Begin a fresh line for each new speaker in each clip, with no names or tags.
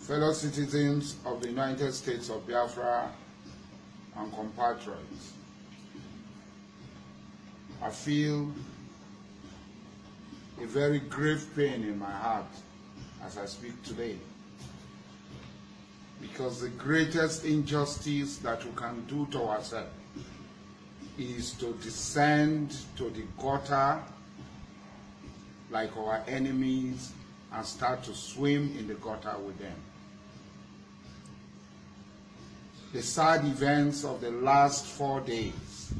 fellow citizens of the United States of Biafra and compatriots, I feel a very grave pain in my heart as I speak today, because the greatest injustice that we can do to ourselves is to descend to the gutter like our enemies and start to swim in the gutter with them. The sad events of the last 4 days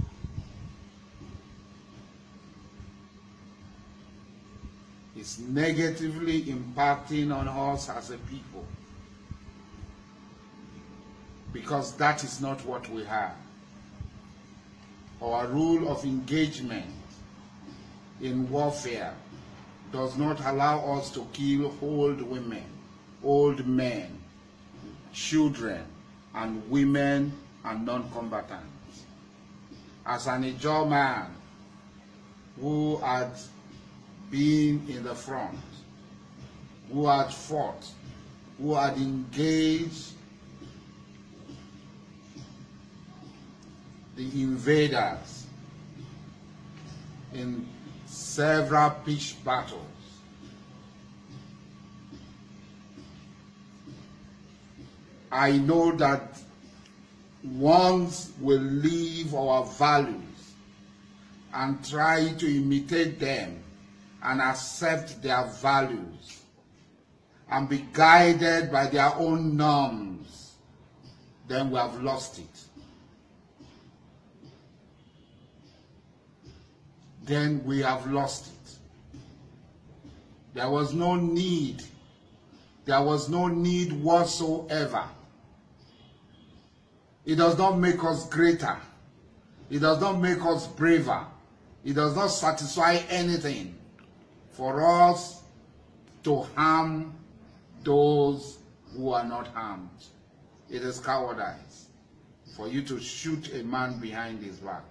is negatively impacting on us as a people, because that is not what we have. Our rule of engagement in warfare does not allow us to kill old women, old men, children, and women and non-combatants. As an Ijaw man who had been in the front, who had fought, who had engaged the invaders in several pitched battles, I know that once we leave our values and try to imitate them and accept their values and be guided by their own norms, then we have lost it. Then we have lost it. There was no need. There was no need whatsoever. It does not make us greater. It does not make us braver. It does not satisfy anything for us to harm those who are not harmed. It is cowardice for you to shoot a man behind his back.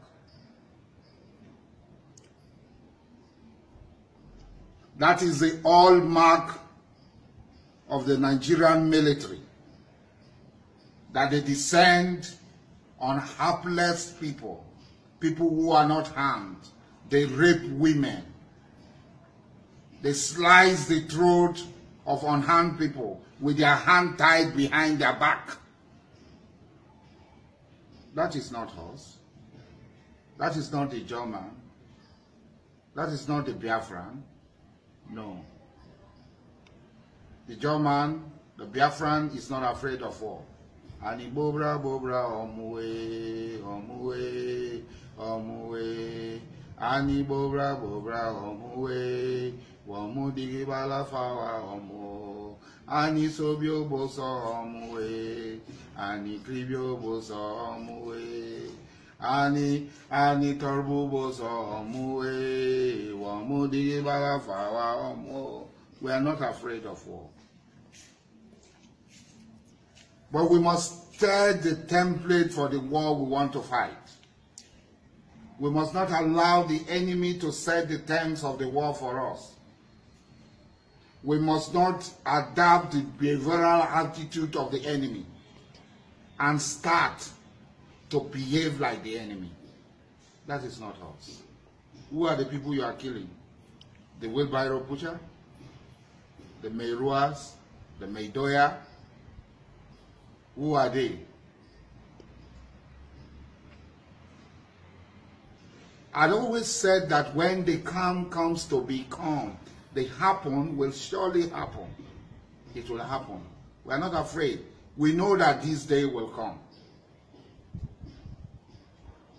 That is the hallmark of the Nigerian military, that they descend on hapless people, people who are not harmed. They rape women. They slice the throat of unharmed people with their hand tied behind their back. That is not us. That is not the German. That is not the Biafran. No. The German, the Biafran, is not afraid of war. Ani bobra bobra omuwe, omuwe, omuwe. Ani bobra bobra omuwe, womu digi balafawa omu. Ani sobio boso omuwe, ani kribio boso omuwe. Ani torbu boso omuwe, womu digi balafawa omu. We are not afraid of war. But we must set the template for the war we want to fight. We must not allow the enemy to set the terms of the war for us. We must not adapt the behavioral attitude of the enemy and start to behave like the enemy. That is not us. Who are the people you are killing? The wheelbarrow pusher? The Meiruas? The Meidoya? Who are they? I'd always said that when the calm comes to become, the happen will surely happen. It will happen. We are not afraid. We know that this day will come.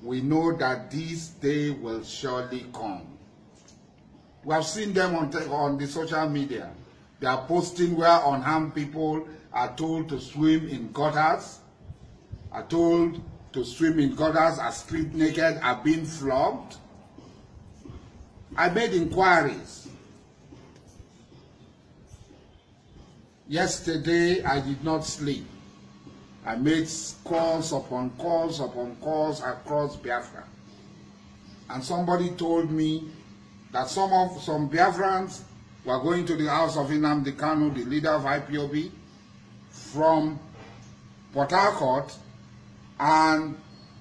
We know that this day will surely come. We have seen them on the social media. They are posting where unharmed people are told to swim in gutters, are told to swim in gutters, are stripped naked, are being flogged. I made inquiries. Yesterday, I did not sleep. I made calls upon calls upon calls across Biafra. And somebody told me that some Biafrans were going to the house of Nnamdi Kanu, the leader of IPOB, from Port Harcourt, and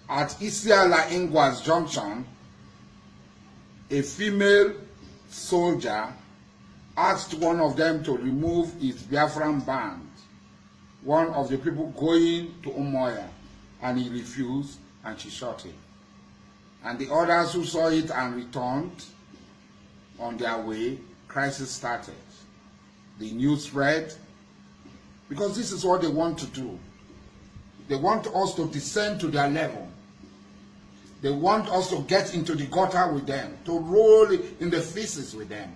at Isiala Ingwa's junction, a female soldier asked one of them to remove his Biafran band, one of the people going to Umoya, and he refused, and she shot him. And the others who saw it and returned on their way, crisis started. The news spread, because this is what they want to do. They want us to descend to their level. They want us to get into the gutter with them, to roll in the feces with them.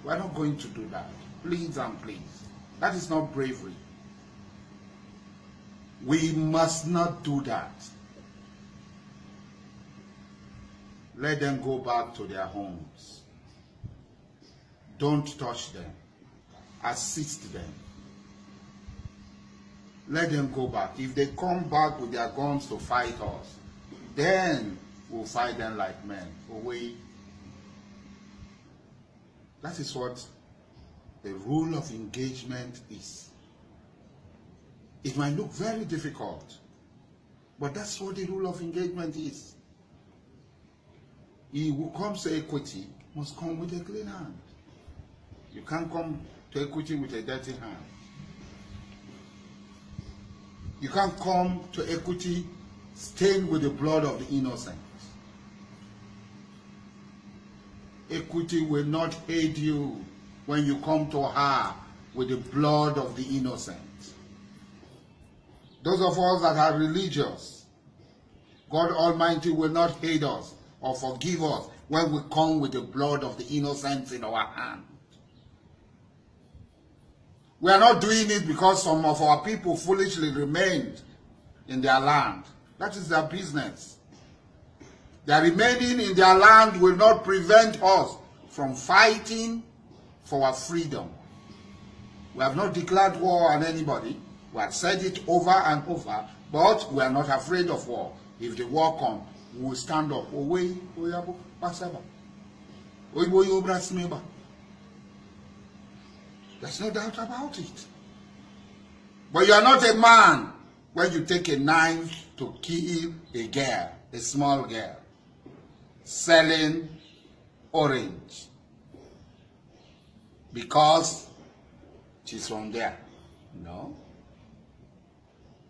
We're not going to do that. Please and please. That is not bravery. We must not do that. Let them go back to their homes. Don't touch them. Assist them. Let them go back. If they come back with their guns to fight us, then we'll fight them like men. Away. That is what the rule of engagement is. It might look very difficult, but that's what the rule of engagement is. He who comes to equity must come with a clean hand. You can't come to equity with a dirty hand. You can't come to equity stained with the blood of the innocent. Equity will not aid you when you come to her with the blood of the innocent. Those of us that are religious, God Almighty will not aid us or forgive us when we come with the blood of the innocents in our hand. We are not doing it because some of our people foolishly remained in their land. That is their business. Their remaining in their land will not prevent us from fighting for our freedom. We have not declared war on anybody. We have said it over and over, but we are not afraid of war. If the war comes, we will stand up. There's no doubt about it. But you are not a man when you take a knife to kill a girl, a small girl, selling orange because she's from there. No.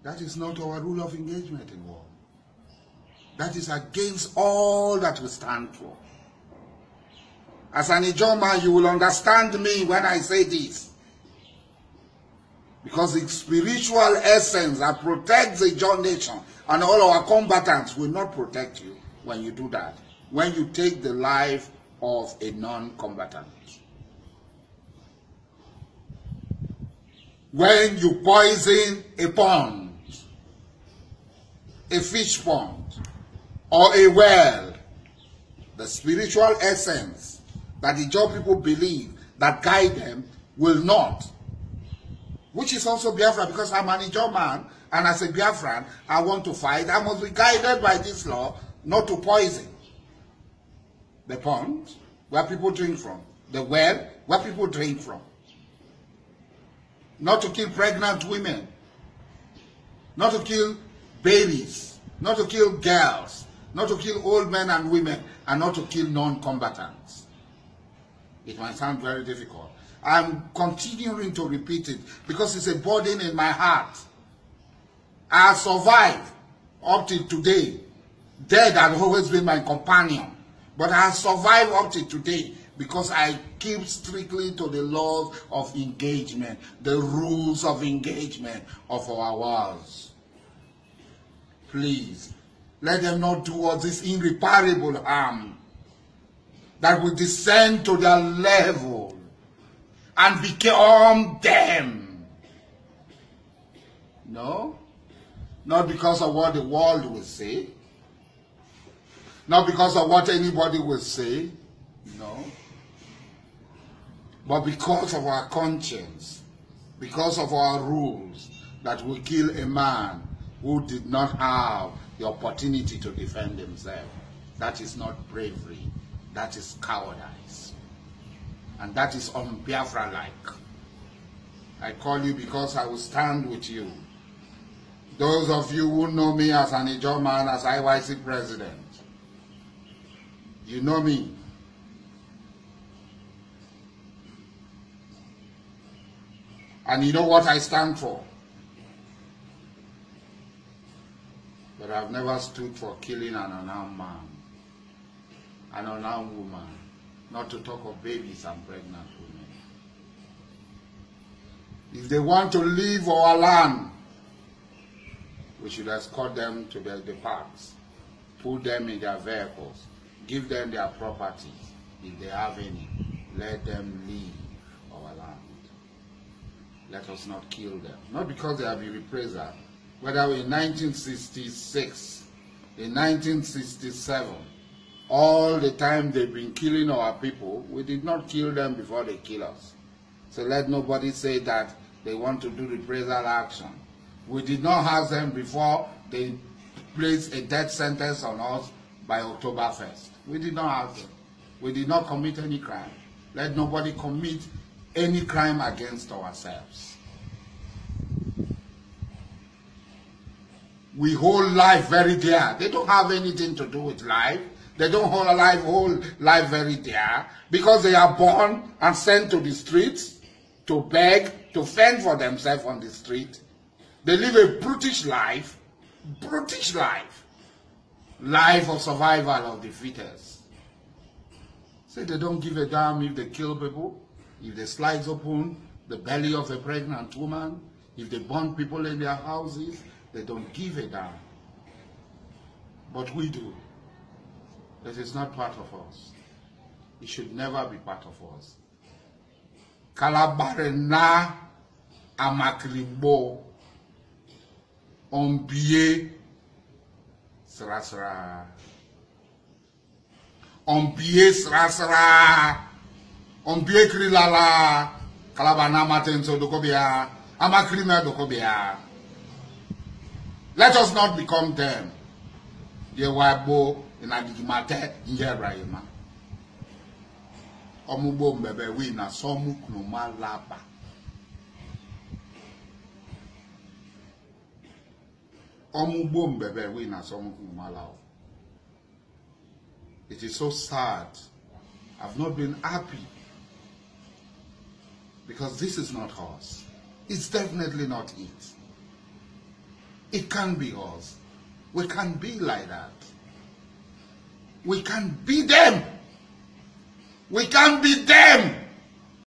That is not our rule of engagement in war. That is against all that we stand for. As an Ijoma, you will understand me when I say this. Because the spiritual essence that protects the Ijaw nation and all our combatants will not protect you when you do that. When you take the life of a non-combatant. When you poison a pond, a fish pond, or a well, the spiritual essence that the Ijaw people believe that guide them will not. Which is also Biafra, because I'm an Ijaw man, and as a Biafran, I want to fight. I must be guided by this law not to poison the pond where people drink from, the well where people drink from, not to kill pregnant women, not to kill babies, not to kill girls, not to kill old men and women, and not to kill non-combatants. It might sound very difficult. I'm continuing to repeat it because it's a burden in my heart. I have survived up till today. Death has always been my companion. But I have survived up till today because I keep strictly to the laws of engagement, the rules of engagement of our wars. Please, let them not do us this irreparable harm that will descend to their level and become them. No, not because of what the world will say, not because of what anybody will say, no, but because of our conscience, because of our rules, that will kill a man who did not have the opportunity to defend himself. That is not bravery, that is cowardice. And that is un-Biafra-like. I call you because I will stand with you. Those of you who know me as an Ijaw man, as IYC president, you know me. And you know what I stand for. But I've never stood for killing an unarmed man, an unarmed woman, not to talk of babies and pregnant women. If they want to leave our land, we should escort them to the parks, put them in their vehicles, give them their property, if they have any. Let them leave our land. Let us not kill them. Not because they have been reprisal. Whether in 1966, in 1967, all the time they've been killing our people, we did not kill them before they kill us. So let nobody say that they want to do reprisal action. We did not have them before they placed a death sentence on us by October 1st. We did not have them. We did not commit any crime. Let nobody commit any crime against ourselves. We hold life very dear. They don't have anything to do with life. They don't hold life very dear because they are born and sent to the streets to beg, to fend for themselves on the street. They live a brutish life life of survival of the fittest. Say they don't give a damn if they kill people, if they slice open the belly of a pregnant woman, if they burn people in their houses, they don't give a damn. But we do. That is not part of us. It should never be part of us. Kalabarena amakribo ombie srasra. Ombie srasra. Ombie krilala. Kalabana matenso dokobia. Amakrime dokobia. Let us not become them. Yewabo inadigimate njerayima. Omubo mbebe wina somu knuma laba. Omubo mbebe wina somu knuma laba. It is so sad. I've not been happy. Because this is not us. It's definitely not it. It can't be us. We can't be like that. We can't be them. We can't be them.